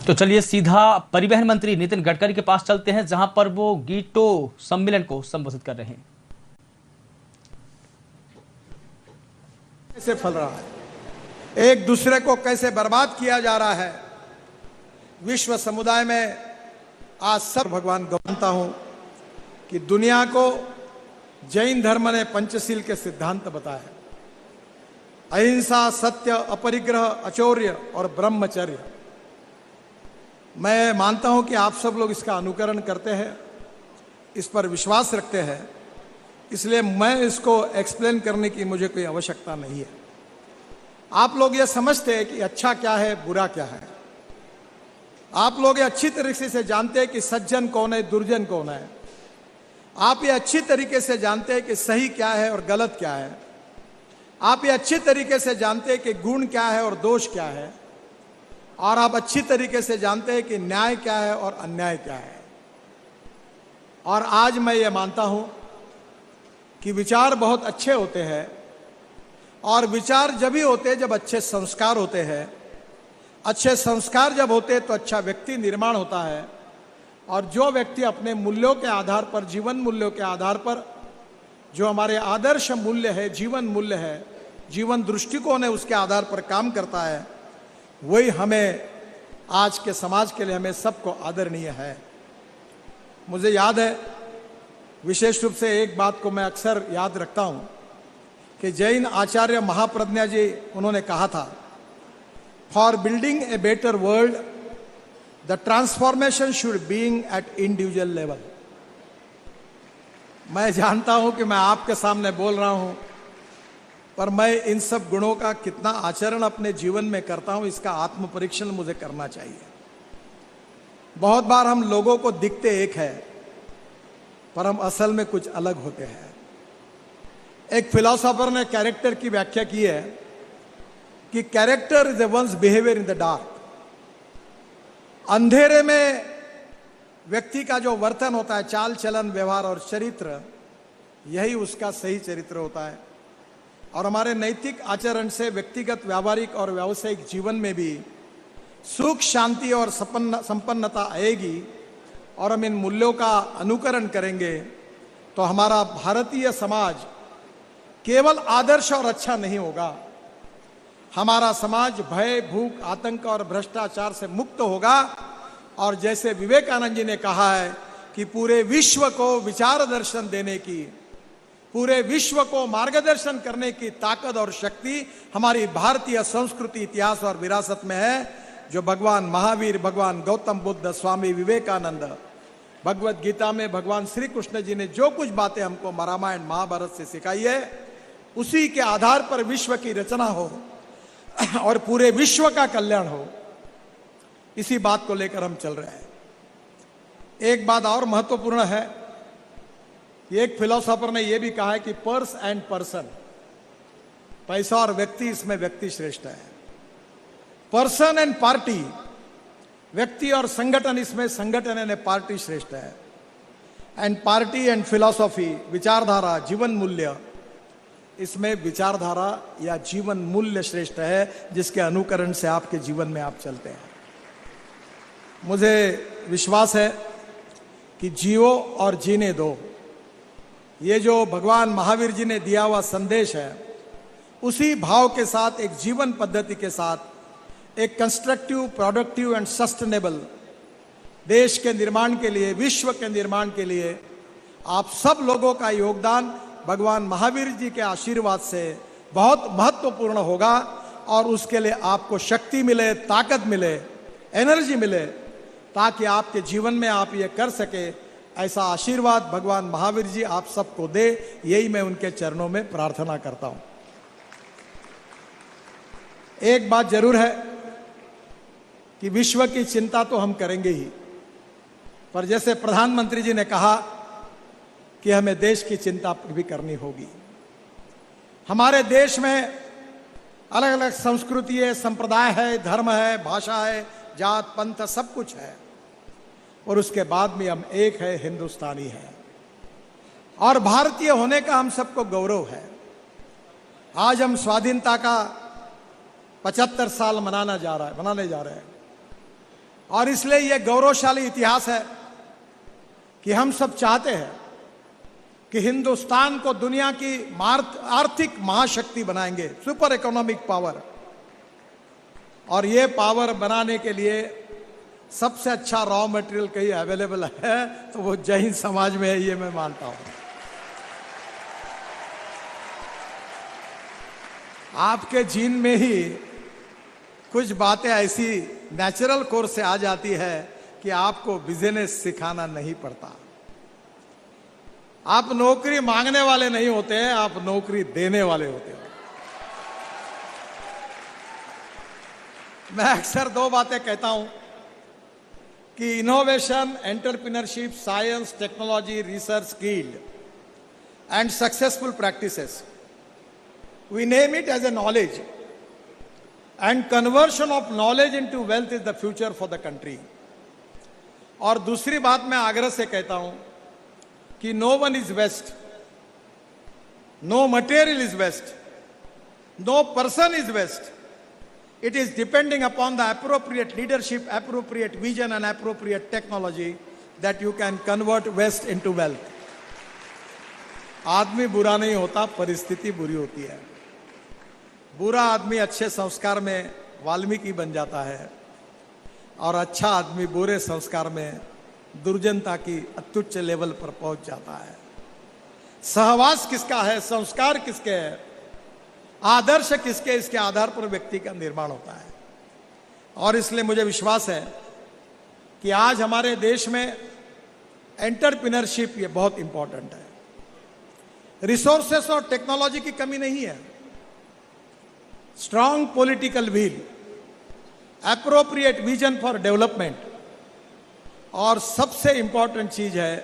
तो चलिए सीधा परिवहन मंत्री नितिन गडकरी के पास चलते हैं, जहां पर वो गीटो सम्मेलन को संबोधित कर रहे हैं। कैसे फल रहा है, एक दूसरे को कैसे बर्बाद किया जा रहा है। विश्व समुदाय में आज सब भगवान गौरता हूं कि दुनिया को जैन धर्म ने पंचशील के सिद्धांत बताए, अहिंसा, सत्य, अपरिग्रह, अचौर्य और ब्रह्मचर्य। मैं मानता हूं कि आप सब लोग इसका अनुकरण करते हैं, इस पर विश्वास रखते हैं, इसलिए मैं इसको एक्सप्लेन करने की मुझे कोई आवश्यकता नहीं है। आप लोग ये समझते हैं कि अच्छा क्या है, बुरा क्या है। आप लोग ये अच्छी तरीके से जानते हैं कि सज्जन कौन है, दुर्जन कौन है। आप ये अच्छी तरीके से जानते हैं कि सही क्या है और गलत क्या है। आप ये अच्छी तरीके से जानते हैं कि गुण क्या है और दोष क्या है। और आप अच्छी तरीके से जानते हैं कि न्याय क्या है और अन्याय क्या है। और आज मैं ये मानता हूं कि विचार बहुत अच्छे होते हैं, और विचार जब ही होते हैं जब अच्छे संस्कार होते हैं। अच्छे संस्कार जब होते हैं तो अच्छा व्यक्ति निर्माण होता है, और जो व्यक्ति अपने मूल्यों के आधार पर, जीवन मूल्यों के आधार पर, जो हमारे आदर्श मूल्य है, जीवन मूल्य है, जीवन दृष्टिकोण है, उसके आधार पर काम करता है, वही हमें आज के समाज के लिए हमें सबको आदरणीय है। मुझे याद है, विशेष रूप से एक बात को मैं अक्सर याद रखता हूं कि जैन आचार्य महाप्रज्ञा जी, उन्होंने कहा था, for building a better world the transformation should being at individual level. मैं जानता हूं कि मैं आपके सामने बोल रहा हूं, पर मैं इन सब गुणों का कितना आचरण अपने जीवन में करता हूं, इसका आत्म परीक्षण मुझे करना चाहिए। बहुत बार हम लोगों को दिखते एक है, पर हम असल में कुछ अलग होते हैं। एक फिलोसोफर ने कैरेक्टर की व्याख्या की है कि character is a once behaviour in the dark. अंधेरे में व्यक्ति का जो वर्तन होता है, चाल चलन, व्यवहार और चरित्र, यही उसका सही चरित्र होता है। और हमारे नैतिक आचरण से व्यक्तिगत, व्यावहारिक और व्यावसायिक जीवन में भी सुख, शांति और संपन्नता आएगी। और हम इन मूल्यों का अनुकरण करेंगे तो हमारा भारतीय समाज केवल आदर्श और अच्छा नहीं होगा, हमारा समाज भय, भूख, आतंक और भ्रष्टाचार से मुक्त होगा। और जैसे विवेकानंद जी ने कहा है कि पूरे विश्व को विचार दर्शन देने की, पूरे विश्व को मार्गदर्शन करने की ताकत और शक्ति हमारी भारतीय संस्कृति, इतिहास और विरासत में है, जो भगवान महावीर, भगवान गौतम बुद्ध, स्वामी विवेकानंद, भगवत गीता में भगवान श्री कृष्ण जी ने जो कुछ बातें हमको रामायण महाभारत से सिखाई है, उसी के आधार पर विश्व की रचना हो और पूरे विश्व का कल्याण हो, इसी बात को लेकर हम चल रहे हैं। एक बात और महत्वपूर्ण है, एक फिलोसोफर ने यह भी कहा है कि पर्स एंड पर्सन, पैसा और व्यक्ति, इसमें व्यक्ति श्रेष्ठ है। पर्सन एंड पार्टी, व्यक्ति और संगठन, इसमें संगठन एंड पार्टी श्रेष्ठ है। एंड पार्टी एंड फिलॉसफी, विचारधारा, जीवन मूल्य, इसमें विचारधारा या जीवन मूल्य श्रेष्ठ है, जिसके अनुकरण से आपके जीवन में आप चलते हैं। मुझे विश्वास है कि जियो और जीने दो, ये जो भगवान महावीर जी ने दिया हुआ संदेश है, उसी भाव के साथ, एक जीवन पद्धति के साथ, एक कंस्ट्रक्टिव, प्रोडक्टिव एंड सस्टेनेबल देश के निर्माण के लिए, विश्व के निर्माण के लिए आप सब लोगों का योगदान भगवान महावीर जी के आशीर्वाद से बहुत महत्वपूर्ण होगा। और उसके लिए आपको शक्ति मिले, ताकत मिले, एनर्जी मिले, ताकि आपके जीवन में आप ये कर सके। ऐसा आशीर्वाद भगवान महावीर जी आप सबको दे, यही मैं उनके चरणों में प्रार्थना करता हूं। एक बात जरूर है कि विश्व की चिंता तो हम करेंगे ही, पर जैसे प्रधानमंत्री जी ने कहा कि हमें देश की चिंता भी करनी होगी। हमारे देश में अलग अलग संस्कृति है, संप्रदाय है, धर्म है, भाषा है, जात, पंथ, सब कुछ है, और उसके बाद में हम एक है, हिंदुस्तानी है। और भारतीय होने का हम सबको गौरव है। आज हम स्वाधीनता का 75 साल मनाने जा रहे हैं। और इसलिए यह गौरवशाली इतिहास है कि हम सब चाहते हैं कि हिंदुस्तान को दुनिया की आर्थिक महाशक्ति बनाएंगे, सुपर इकोनॉमिक पावर। और ये पावर बनाने के लिए सबसे अच्छा रॉ मटेरियल कहीं अवेलेबल है तो वो जैन समाज में है, ये मैं मानता हूं। आपके जीन में ही कुछ बातें ऐसी नेचुरल कोर्स से आ जाती है कि आपको बिजनेस सिखाना नहीं पड़ता। आप नौकरी मांगने वाले नहीं होते हैं, आप नौकरी देने वाले होते हो। मैं अक्सर दो बातें कहता हूं कि innovation, entrepreneurship, science, technology, research, skill and successful practices, we name it as a knowledge, and conversion of knowledge into wealth is the future for the country. और दूसरी बात मैं आग्रह से कहता हूं कि no one is waste, no material is waste, no person is waste. It is depending upon the appropriate leadership, appropriate vision and appropriate technology that you can convert waste into wealth. आदमी बुरा नहीं होता, परिस्थिति बुरी होती है। बुरा आदमी अच्छे संस्कार में वाल्मीकि बन जाता है और अच्छा आदमी बुरे संस्कार में दुर्जनता की अत्युच्च लेवल पर पहुंच जाता है। सहवास किसका है, संस्कार किसके है, आदर्श किसके, इसके आधार पर व्यक्ति का निर्माण होता है। और इसलिए मुझे विश्वास है कि आज हमारे देश में एंटरप्रेन्योरशिप ये बहुत इंपॉर्टेंट है। रिसोर्सेस और टेक्नोलॉजी की कमी नहीं है, strong political will, appropriate vision for development, और सबसे इंपॉर्टेंट चीज है